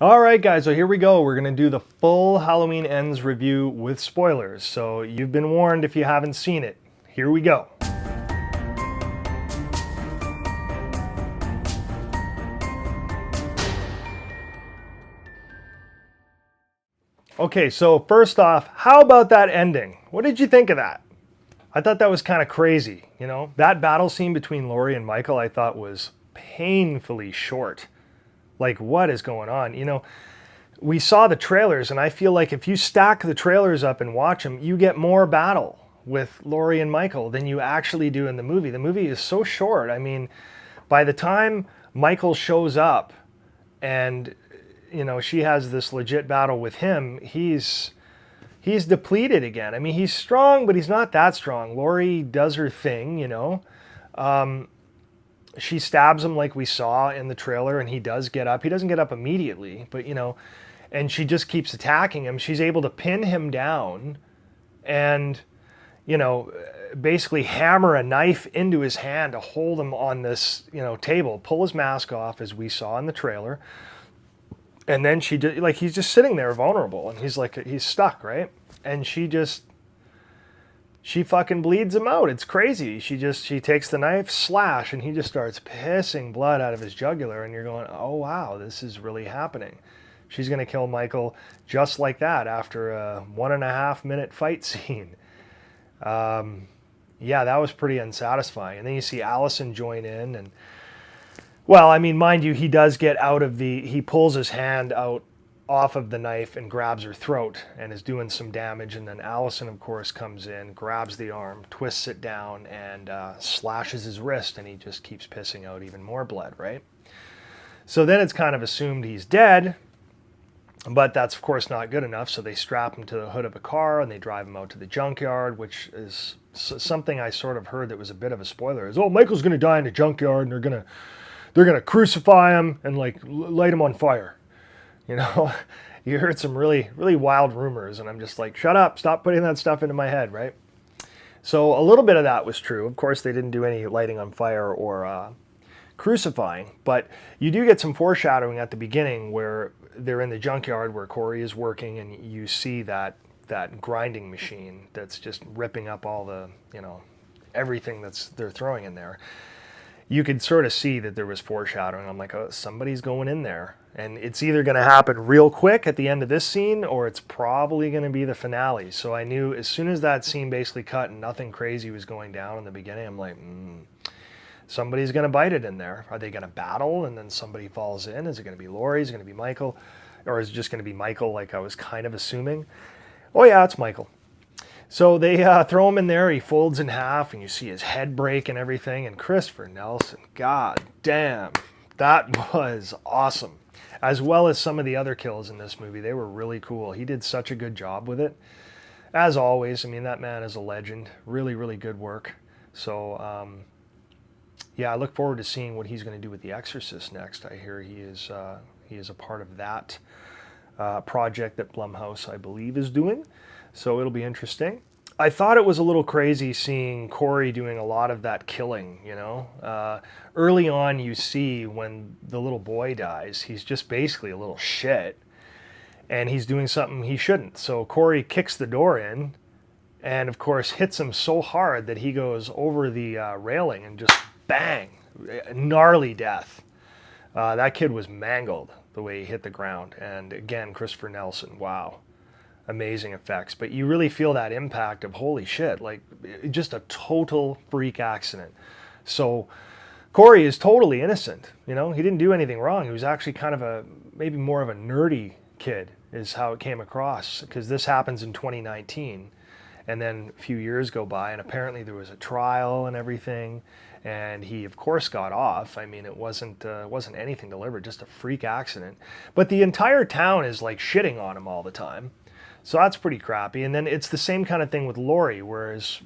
All right, guys, so here we go. We're going to do the full Halloween Ends review with spoilers. So you've been warned if you haven't seen it. Here we go. Okay, so first off, how about that ending? What did you think of that? I thought that was kind of crazy, you know? That battle scene between Laurie and Michael I thought was painfully short. Like, what is going on? You know, we saw the trailers, and I feel like if you stack the trailers up and watch them, you get more battle with Laurie and Michael than you actually do in the movie. The movie is so short. I mean, by the time Michael shows up and, you know, she has this legit battle with him, he's depleted again. I mean, he's strong, but he's not that strong. Laurie does her thing, you know. She stabs him like we saw in the trailer, and he does get up. He doesn't get up immediately, but, you know, and she just keeps attacking him. She's able to pin him down and, you know, basically hammer a knife into his hand to hold him on this, you know, table, pull his mask off as we saw in the trailer. And then she did, like, he's just sitting there vulnerable, and he's like, he's stuck, right? And she fucking bleeds him out. It's crazy. She takes the knife, slash, and he just starts pissing blood out of his jugular, and you're going, oh wow, this is really happening. She's going to kill Michael just like that after a 1.5 minute fight scene. Yeah, that was pretty unsatisfying. And then you see Allison join in, and, well, I mean, mind you, he does get out of he pulls his hand out off of the knife and grabs her throat and is doing some damage. And then Allison, of course, comes in, grabs the arm, twists it down, and slashes his wrist, and he just keeps pissing out even more blood, right? So then it's kind of assumed he's dead, but that's, of course, not good enough. So they strap him to the hood of a car and they drive him out to the junkyard, which is something I sort of heard that was a bit of a spoiler. Is, oh, Michael's going to die in the junkyard, and they're gonna crucify him and, like, light him on fire. You know, you heard some really, really wild rumors, and I'm just like, shut up, stop putting that stuff into my head, right? So a little bit of that was true. Of course, they didn't do any lighting on fire or crucifying, but you do get some foreshadowing at the beginning where they're in the junkyard where Corey is working, and you see that grinding machine that's just ripping up all the, you know, everything they're throwing in there. You could sort of see that there was foreshadowing. I'm like, oh, somebody's going in there. And it's either going to happen real quick at the end of this scene, or it's probably going to be the finale. So I knew as soon as that scene basically cut and nothing crazy was going down in the beginning, I'm like, somebody's going to bite it in there. Are they going to battle and then somebody falls in? Is it going to be Laurie? Is it going to be Michael? Or is it just going to be Michael, like I was kind of assuming? Oh yeah, it's Michael. So they throw him in there, he folds in half, and you see his head break and everything. And Christopher Nelson, god damn, that was awesome. As well as some of the other kills in this movie. They were really cool. He did such a good job with it. As always, I mean, that man is a legend. Really, really good work. So, yeah, I look forward to seeing what he's going to do with The Exorcist next. I hear he is a part of that project that Blumhouse, I believe, is doing. So it'll be interesting. I thought it was a little crazy seeing Corey doing a lot of that killing, you know. Early on, you see when the little boy dies, he's just basically a little shit. And he's doing something he shouldn't. So Corey kicks the door in and, of course, hits him so hard that he goes over the railing and just bang, gnarly death. That kid was mangled the way he hit the ground. And again, Christopher Nelson, wow. Amazing effects, but you really feel that impact of holy shit, like just a total freak accident. So Corey is totally innocent, you know, he didn't do anything wrong. He was actually kind of maybe more of a nerdy kid is how it came across, because this happens in 2019 and then a few years go by and apparently there was a trial and everything, and he of course got off. I mean, it wasn't anything deliberate, just a freak accident, but the entire town is like shitting on him all the time. So that's pretty crappy. And then it's the same kind of thing with Laurie, whereas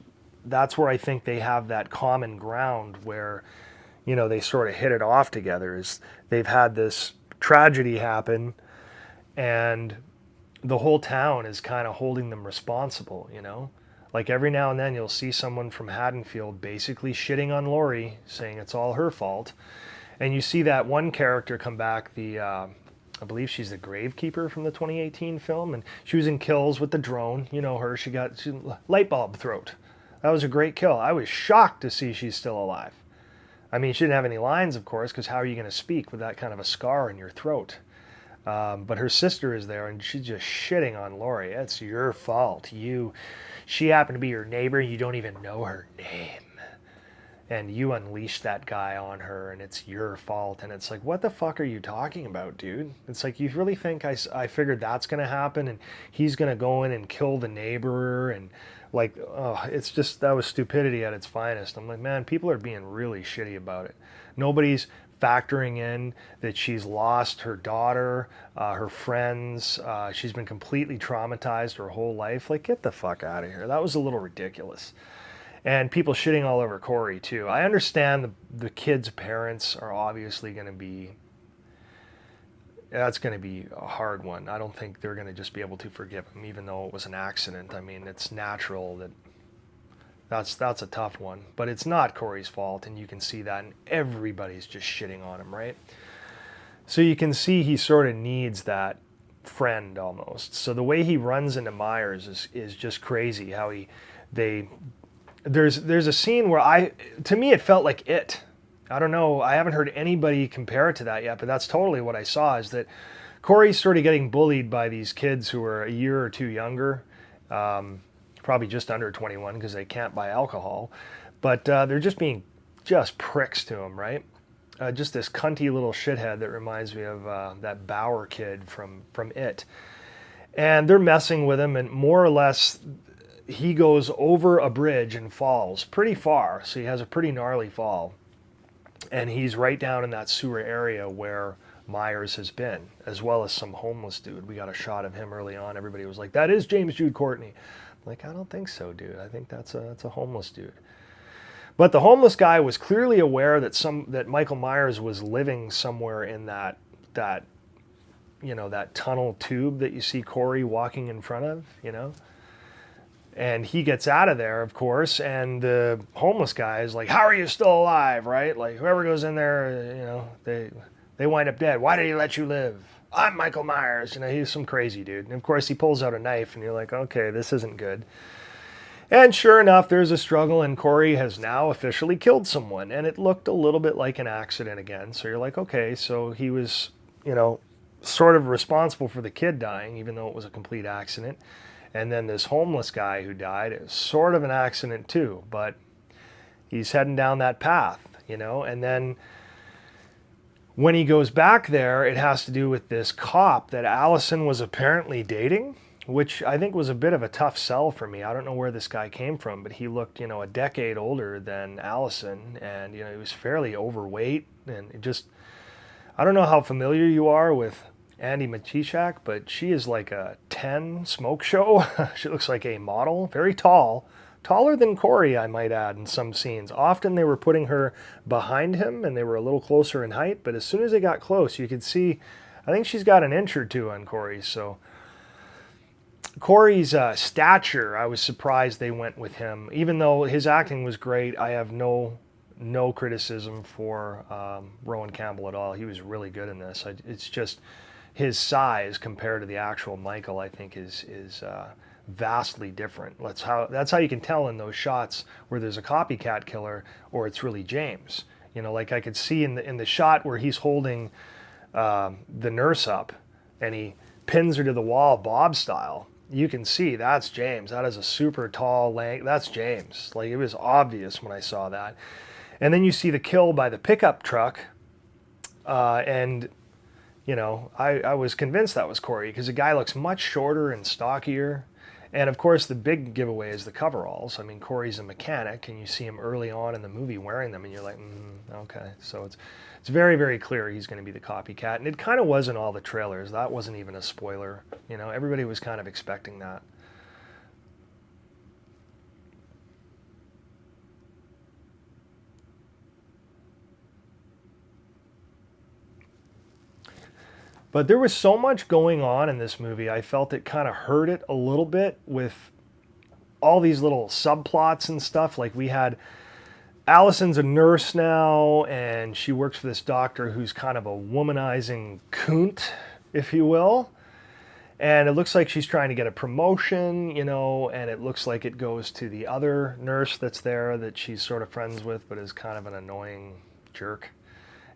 that's where I think they have that common ground where, you know, they sort of hit it off together, is they've had this tragedy happen and the whole town is kind of holding them responsible, you know. Like every now and then you'll see someone from Haddonfield basically shitting on Laurie, saying it's all her fault. And you see that one character come back, the I believe she's the gravekeeper from the 2018 film, and she was in Kills with the drone. You know her. She got light bulb throat. That was a great kill. I was shocked to see she's still alive. I mean, she didn't have any lines, of course, because how are you going to speak with that kind of a scar in your throat? But her sister is there, and she's just shitting on Laurie. It's your fault. She happened to be your neighbor. You don't even know her name. And you unleashed that guy on her, and it's your fault. And it's like, what the fuck are you talking about, dude? It's like, you really think I figured that's going to happen, and he's going to go in and kill the neighbor, and like, oh, it's just, that was stupidity at its finest. I'm like, man, people are being really shitty about it. Nobody's factoring in that she's lost her daughter, her friends. She's been completely traumatized her whole life. Like, get the fuck out of here. That was a little ridiculous. And people shitting all over Corey, too. I understand the kids' parents are obviously going to be, that's going to be a hard one. I don't think they're going to just be able to forgive him, even though it was an accident. I mean, it's natural that that's a tough one. But it's not Corey's fault, and you can see that, and everybody's just shitting on him, right? So you can see he sort of needs that friend almost. So the way he runs into Myers is just crazy. How there's a scene where to me it felt like It. I don't know, I haven't heard anybody compare it to that yet, but that's totally what I saw, is that Corey's sort of getting bullied by these kids who are a year or two younger, probably just under 21 because they can't buy alcohol, but they're just being just pricks to him, right? Just this cunty little shithead that reminds me of that Bauer kid from It. And they're messing with him, and more or less he goes over a bridge and falls pretty far, so he has a pretty gnarly fall. And he's right down in that sewer area where Myers has been, as well as some homeless dude. We got a shot of him early on. Everybody was like, that is James Jude Courtney. I'm like, I don't think so, dude. I think that's a homeless dude. But the homeless guy was clearly aware that Michael Myers was living somewhere in that tunnel tube that you see Corey walking in front of, you know? And he gets out of there, of course, and the homeless guy is like, how are you still alive, right? Like, whoever goes in there, you know, they wind up dead. Why did he let you live? I'm Michael Myers. You know, he's some crazy dude. And, of course, he pulls out a knife, and you're like, okay, this isn't good. And sure enough, there's a struggle, and Corey has now officially killed someone. And it looked a little bit like an accident again. So you're like, okay, so he was, you know, sort of responsible for the kid dying, even though it was a complete accident. And then this homeless guy who died is sort of an accident too, but he's heading down that path, you know. And then when he goes back there, it has to do with this cop that Allison was apparently dating, which I think was a bit of a tough sell for me. I don't know where this guy came from, but he looked, you know, a decade older than Allison, and, you know, he was fairly overweight, and it just, I don't know how familiar you are with Andy Matichak, but she is like a 10 smoke show. She looks like a model, very tall, taller than Corey, I might add, in some scenes. Often they were putting her behind him and they were a little closer in height, but as soon as they got close, you could see, I think she's got an inch or two on Corey. So Corey's stature, I was surprised they went with him. Even though his acting was great, I have no criticism for Rowan Campbell at all. He was really good in this. It's just his size compared to the actual Michael, I think, is vastly different. That's how you can tell in those shots where there's a copycat killer or it's really James. You know, like I could see in the shot where he's holding the nurse up and he pins her to the wall, Bob style. You can see that's James. That is a super tall, that's James. Like, it was obvious when I saw that. And then you see the kill by the pickup truck, and you know, I was convinced that was Corey because the guy looks much shorter and stockier. And of course, the big giveaway is the coveralls. I mean, Corey's a mechanic, and you see him early on in the movie wearing them, and you're like, okay. So it's very, very clear he's going to be the copycat. And it kind of was in all the trailers. That wasn't even a spoiler. You know, everybody was kind of expecting that. But there was so much going on in this movie, I felt it kind of hurt it a little bit with all these little subplots and stuff. Like, we had Allison's a nurse now, and she works for this doctor who's kind of a womanizing coont, if you will. And it looks like she's trying to get a promotion, you know, and it looks like it goes to the other nurse that's there that she's sort of friends with, but is kind of an annoying jerk.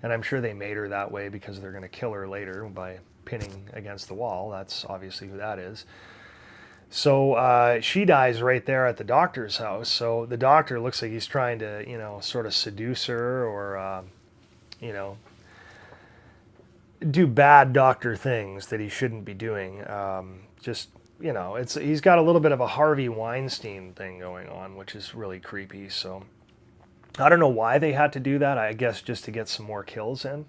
And I'm sure they made her that way because they're going to kill her later by pinning against the wall. That's obviously who that is. So she dies right there at the doctor's house. So the doctor looks like he's trying to, you know, sort of seduce her or, you know, do bad doctor things that he shouldn't be doing. Just, you know, he's got a little bit of a Harvey Weinstein thing going on, which is really creepy. So I don't know why they had to do that. I guess just to get some more kills in.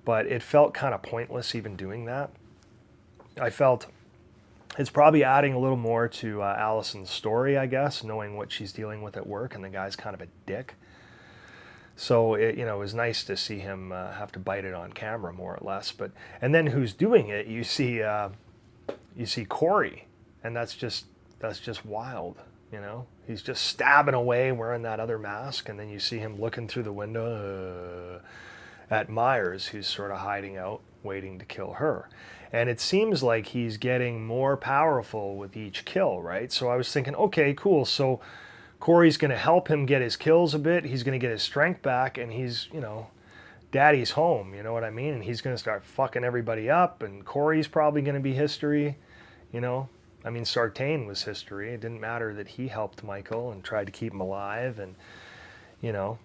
But it felt kind of pointless even doing that. I felt it's probably adding a little more to Allison's story, I guess, knowing what she's dealing with at work, and the guy's kind of a dick. So it, you know, it was nice to see him have to bite it on camera, more or less. But and then who's doing it? You see Corey, and that's just wild. You know, he's just stabbing away wearing that other mask, and then you see him looking through the window at Myers, who's sort of hiding out, waiting to kill her. And it seems like he's getting more powerful with each kill, right? So I was thinking, okay, cool. So Corey's going to help him get his kills a bit. He's going to get his strength back, and he's, you know, daddy's home, you know what I mean? And he's going to start fucking everybody up, and Corey's probably going to be history, you know? I mean, Sartain was history. It didn't matter that he helped Michael and tried to keep him alive and, you know,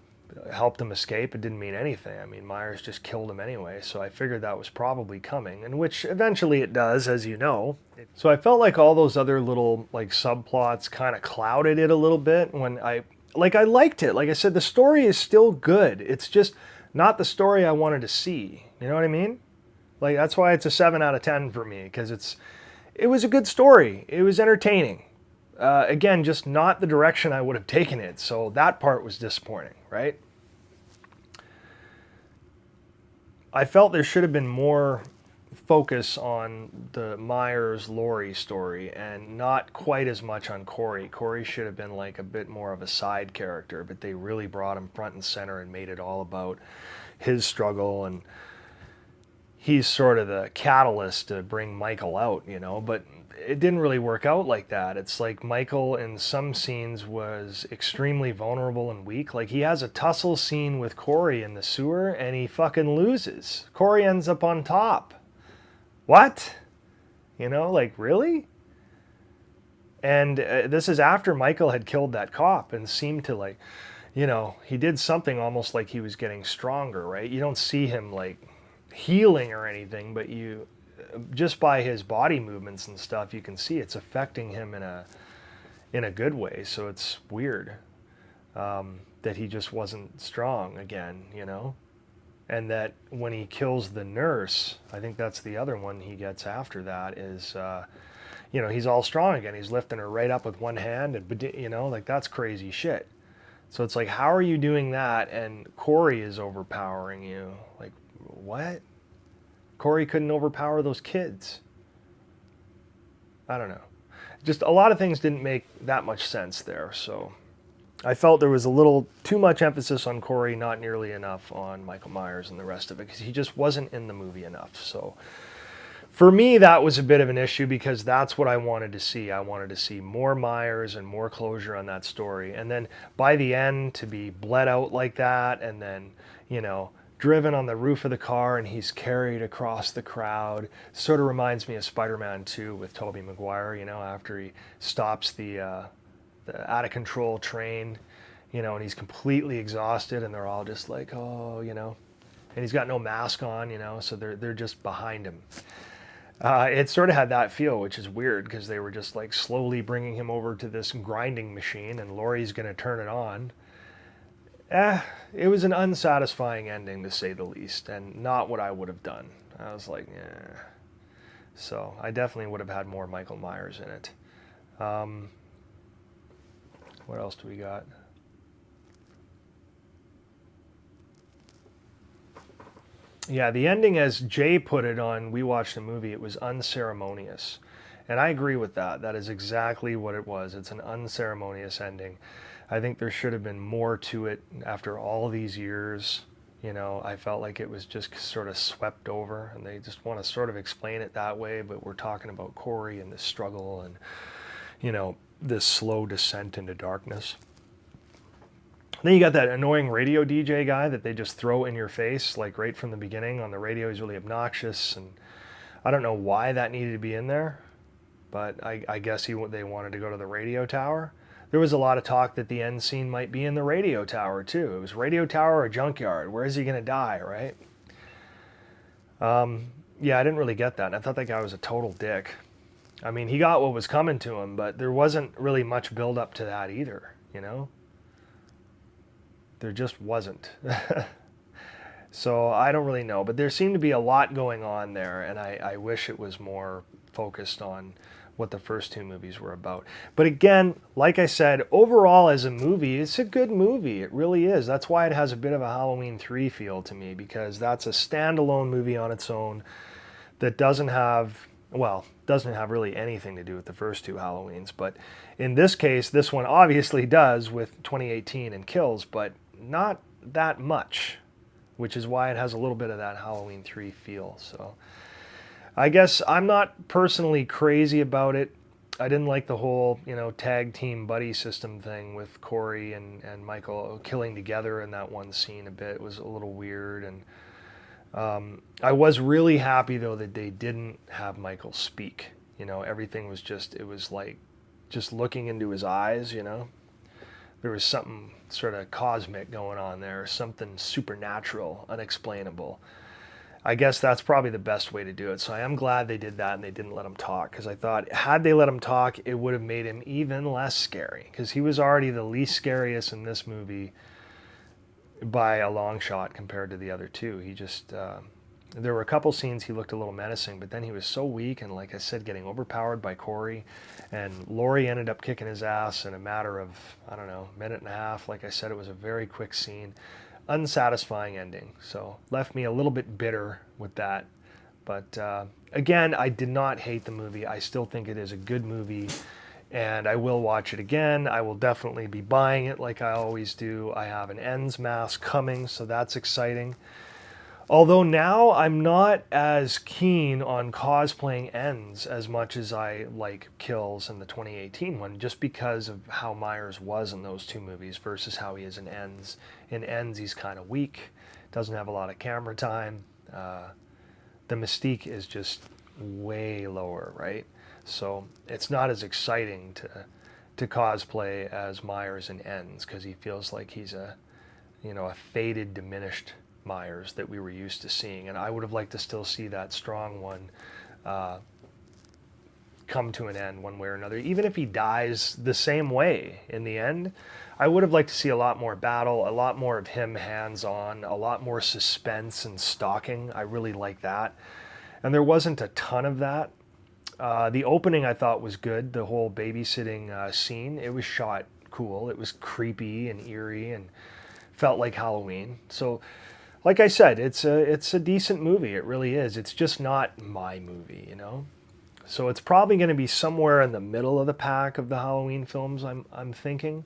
helped him escape. It didn't mean anything. I mean, Myers just killed him anyway, so I figured that was probably coming, and which eventually it does, as you know. So I felt like all those other little like subplots kind of clouded it a little bit when I liked it. Like I said, the story is still good. It's just not the story I wanted to see. You know what I mean? Like that's why it's a 7 out of 10 for me, because it was a good story. It was entertaining. Again, just not the direction I would have taken it. So that part was disappointing, right? I felt there should have been more focus on the Myers-Laurie story and not quite as much on Corey. Corey should have been like a bit more of a side character, but they really brought him front and center and made it all about his struggle, and he's sort of the catalyst to bring Michael out, you know, but it didn't really work out like that. It's like Michael in some scenes was extremely vulnerable and weak. Like he has a tussle scene with Corey in the sewer and he fucking loses. Corey ends up on top. What? You know, like really? And this is after Michael had killed that cop and seemed to like, you know, he did something almost like he was getting stronger, right? You don't see him like healing or anything, but you just by his body movements and stuff, you can see it's affecting him in a good way. So it's weird that he just wasn't strong again, you know? And that when he kills the nurse, I think that's the other one he gets after that is, you know, he's all strong again. He's lifting her right up with one hand, and you know, like that's crazy shit. So it's like, how are you doing that? And Corey is overpowering you. Like, what? Corey couldn't overpower those kids. I don't know. Just a lot of things didn't make that much sense there. So I felt there was a little too much emphasis on Corey, not nearly enough on Michael Myers and the rest of it, because he just wasn't in the movie enough. So for me, that was a bit of an issue because that's what I wanted to see. I wanted to see more Myers and more closure on that story. And then by the end, to be bled out like that, and then, you know, driven on the roof of the car and he's carried across the crowd. Sort of reminds me of Spider-Man 2 with Tobey Maguire, you know, after he stops the out-of-control train, you know, and he's completely exhausted and they're all just like, oh, you know, and he's got no mask on, you know, so they're just behind him. It sort of had that feel, which is weird because they were just like slowly bringing him over to this grinding machine and Laurie's going to turn it on. It was an unsatisfying ending, to say the least, and not what I would have done. I was like, yeah. So I definitely would have had more Michael Myers in it. What else do we got? Yeah, the ending, as Jay put it on We Watched the Movie, it was unceremonious. And I agree with that. That is exactly what it was. It's an unceremonious ending. I think there should have been more to it after all these years. You know, I felt like it was just sort of swept over, and they just want to sort of explain it that way, but we're talking about Corey and this struggle and, you know, this slow descent into darkness. Then you got that annoying radio DJ guy that they just throw in your face, like right from the beginning on the radio. He's really obnoxious, and I don't know why that needed to be in there, but I guess they wanted to go to the radio tower. There was a lot of talk that the end scene might be in the radio tower too. It was radio tower or junkyard. Where is he going to die, right? Yeah, I didn't really get that. And I thought that guy was a total dick. I mean, he got what was coming to him, but there wasn't really much build up to that either, you know? There just wasn't. So I don't really know, but there seemed to be a lot going on there, and I wish it was more focused on what the first two movies were about. But again, like I said, overall as a movie, it's a good movie. It really is. That's why it has a bit of a Halloween 3 feel to me, because that's a standalone movie on its own that doesn't have really anything to do with the first two Halloweens. But in this case, this one obviously does with 2018 and Kills, but not that much, which is why it has a little bit of that Halloween 3 feel. So I guess I'm not personally crazy about it. I didn't like the whole, you know, tag team buddy system thing with Corey and Michael killing together in that one scene a bit. It was a little weird. And I was really happy, though, that they didn't have Michael speak. You know, everything was it was like just looking into his eyes, you know. There was something sort of cosmic going on there, something supernatural, unexplainable. I guess that's probably the best way to do it. So I am glad they did that and they didn't let him talk, because I thought had they let him talk, it would have made him even less scary, because he was already the least scariest in this movie by a long shot compared to the other two. He just, there were a couple scenes he looked a little menacing, but then he was so weak and, like I said, getting overpowered by Corey. And Laurie ended up kicking his ass in a matter of, I don't know, minute and a half. Like I said, it was a very quick scene. Unsatisfying ending. So left me a little bit bitter with that. But again, I did not hate the movie. I still think it is a good movie, and I will watch it again. I will definitely be buying it like I always do. I have an Ends mask coming, so that's exciting. Although now I'm not as keen on cosplaying Ends as much as I like Kills and the 2018 one, just because of how Myers was in those two movies versus how he is in Ends. In Ends, he's kind of weak, doesn't have a lot of camera time. The mystique is just way lower, right? So it's not as exciting to cosplay as Myers in Ends, because he feels like he's a faded, diminished Myers that we were used to seeing, and I would have liked to still see that strong one come to an end one way or another. Even if he dies the same way in the end, I would have liked to see a lot more battle, a lot more of him hands-on, a lot more suspense and stalking. I really like that, and there wasn't a ton of that. The opening I thought was good, the whole babysitting scene. It was shot cool. It was creepy and eerie and felt like Halloween. So like I said, it's a decent movie. It really is. It's just not my movie, you know? So it's probably going to be somewhere in the middle of the pack of the Halloween films, I'm thinking,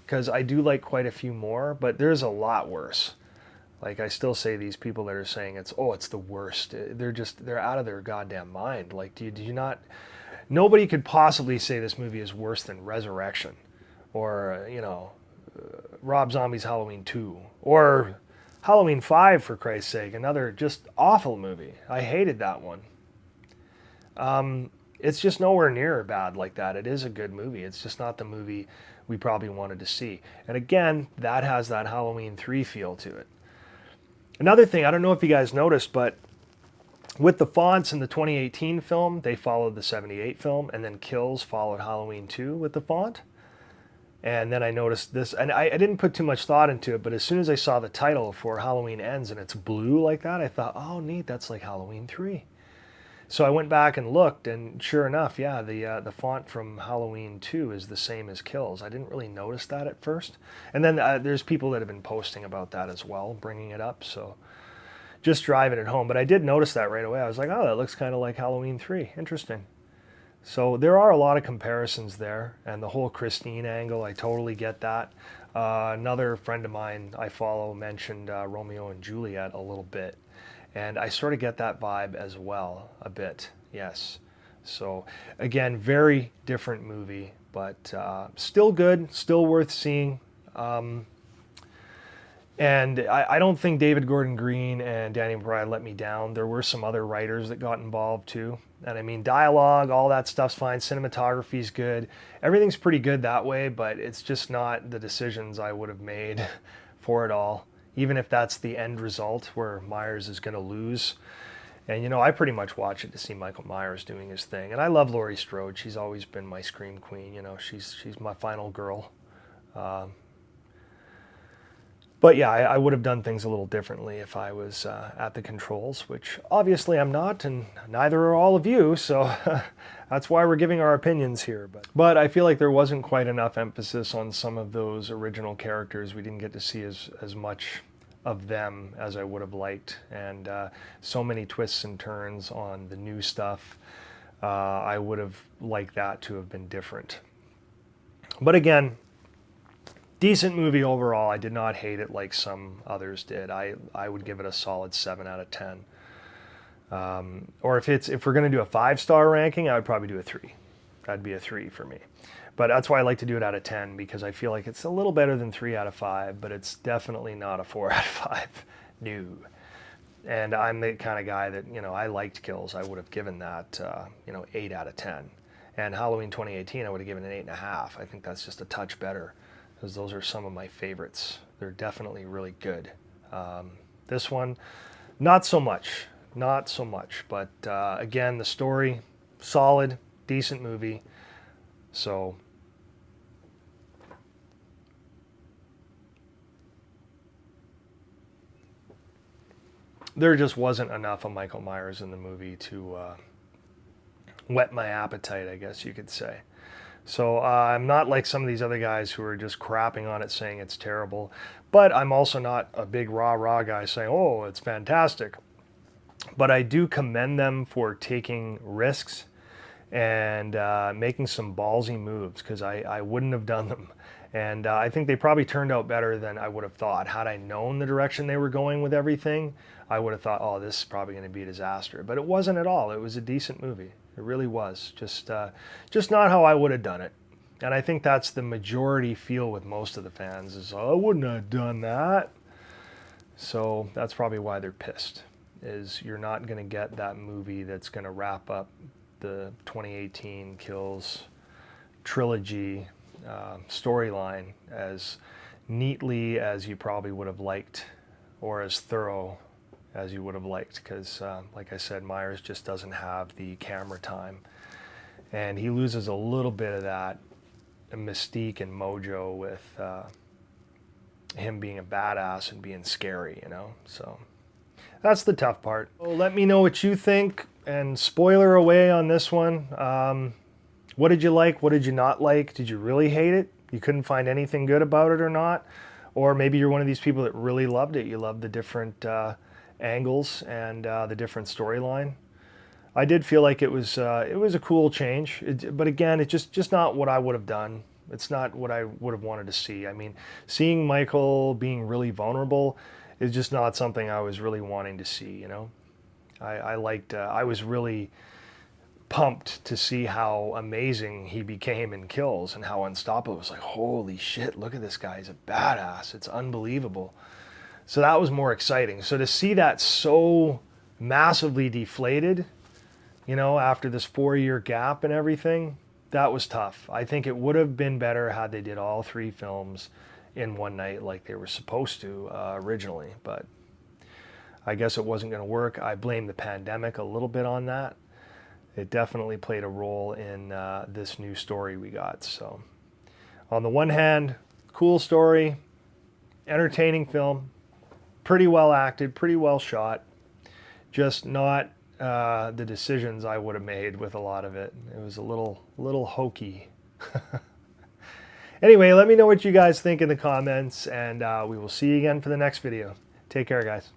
because I do like quite a few more, but there's a lot worse. Like, I still say these people that are saying it's the worst, they're out of their goddamn mind. Like, do you not, nobody could possibly say this movie is worse than Resurrection or, Rob Zombie's Halloween 2 or Halloween 5, for Christ's sake, another just awful movie. I hated that one. It's just nowhere near bad like that. It is a good movie. It's just not the movie we probably wanted to see. And again, that has that Halloween 3 feel to it. Another thing, I don't know if you guys noticed, but with the fonts in the 2018 film, they followed the 78 film, and then Kills followed Halloween 2 with the font. And then I noticed this, and I didn't put too much thought into it, but as soon as I saw the title for Halloween Ends and it's blue like that, I thought, oh, neat, that's like Halloween 3. So I went back and looked, and sure enough, yeah, the font from Halloween 2 is the same as Kills. I didn't really notice that at first. And then there's people that have been posting about that as well, bringing it up, so just driving it home. But I did notice that right away. I was like, oh, that looks kind of like Halloween 3. Interesting. So there are a lot of comparisons there, and the whole Christine angle, I totally get that. Another friend of mine I follow mentioned Romeo and Juliet a little bit, and I sort of get that vibe as well, a bit, yes. So again, very different movie, but still good, still worth seeing. And I don't think David Gordon Green and Danny McBride let me down. There were some other writers that got involved too. And I mean, dialogue, all that stuff's fine. Cinematography's good. Everything's pretty good that way, but it's just not the decisions I would have made for it all. Even if that's the end result where Myers is going to lose. And you know, I pretty much watch it to see Michael Myers doing his thing. And I love Laurie Strode. She's always been my scream queen. You know, she's my final girl. But yeah, I would have done things a little differently if I was at the controls, which obviously I'm not, and neither are all of you, so that's why we're giving our opinions here. But I feel like there wasn't quite enough emphasis on some of those original characters. We didn't get to see as much of them as I would have liked, and so many twists and turns on the new stuff. I would have liked that to have been different. But again, decent movie overall. I did not hate it like some others did. I would give it a solid 7 out of 10. Or if we're going to do a 5-star ranking, I would probably do a 3. That'd be a 3 for me. But that's why I like to do it out of 10, because I feel like it's a little better than 3 out of 5, but it's definitely not a 4 out of 5. No. And I'm the kind of guy that, you know, I liked Kills. I would have given that, 8 out of 10. And Halloween 2018, I would have given an 8.5. I think that's just a touch better, because those are some of my favorites. They're definitely really good. This one, not so much. But again, the story, solid, decent movie. So there just wasn't enough of Michael Myers in the movie to whet my appetite, I guess you could say. So I'm not like some of these other guys who are just crapping on it saying it's terrible, but I'm also not a big rah-rah guy saying, oh, it's fantastic. But I do commend them for taking risks and making some ballsy moves, because I wouldn't have done them. And I think they probably turned out better than I would have thought. Had I known the direction they were going with everything, I would have thought, oh, this is probably going to be a disaster. But it wasn't at all. It was a decent movie. It really was. Just not how I would have done it. And I think that's the majority feel with most of the fans is, oh, I wouldn't have done that. So that's probably why they're pissed, is you're not going to get that movie that's going to wrap up the 2018 Kills trilogy storyline as neatly as you probably would have liked, or as thorough as you would have liked, because like I said, Myers just doesn't have the camera time, and he loses a little bit of that mystique and mojo with him being a badass and being scary, you know. So that's the tough part. Well, let me know what you think, and spoiler away on this one. What did you like? What did you not like? Did you really hate it? You couldn't find anything good about it or not? Or maybe you're one of these people that really loved it. You loved the different angles and the different storyline. I did feel like it was a cool change, but again, it's just not what I would have done. It's not what I would have wanted to see. I mean, seeing Michael being really vulnerable is just not something I was really wanting to see, you know? I was really pumped to see how amazing he became in Kills and how unstoppable. It was like, holy shit, look at this guy, he's a badass. It's unbelievable. So that was more exciting. So to see that so massively deflated, you know, after this 4-year gap and everything, that was tough. I think it would have been better had they did all 3 films in one night like they were supposed to originally, but I guess it wasn't going to work. I blame the pandemic a little bit on that. It definitely played a role in this new story we got. So on the one hand, cool story, entertaining film, pretty well acted, pretty well shot, just not the decisions I would have made with a lot of it. It was a little hokey. Anyway, let me know what you guys think in the comments, and we will see you again for the next video. Take care, guys.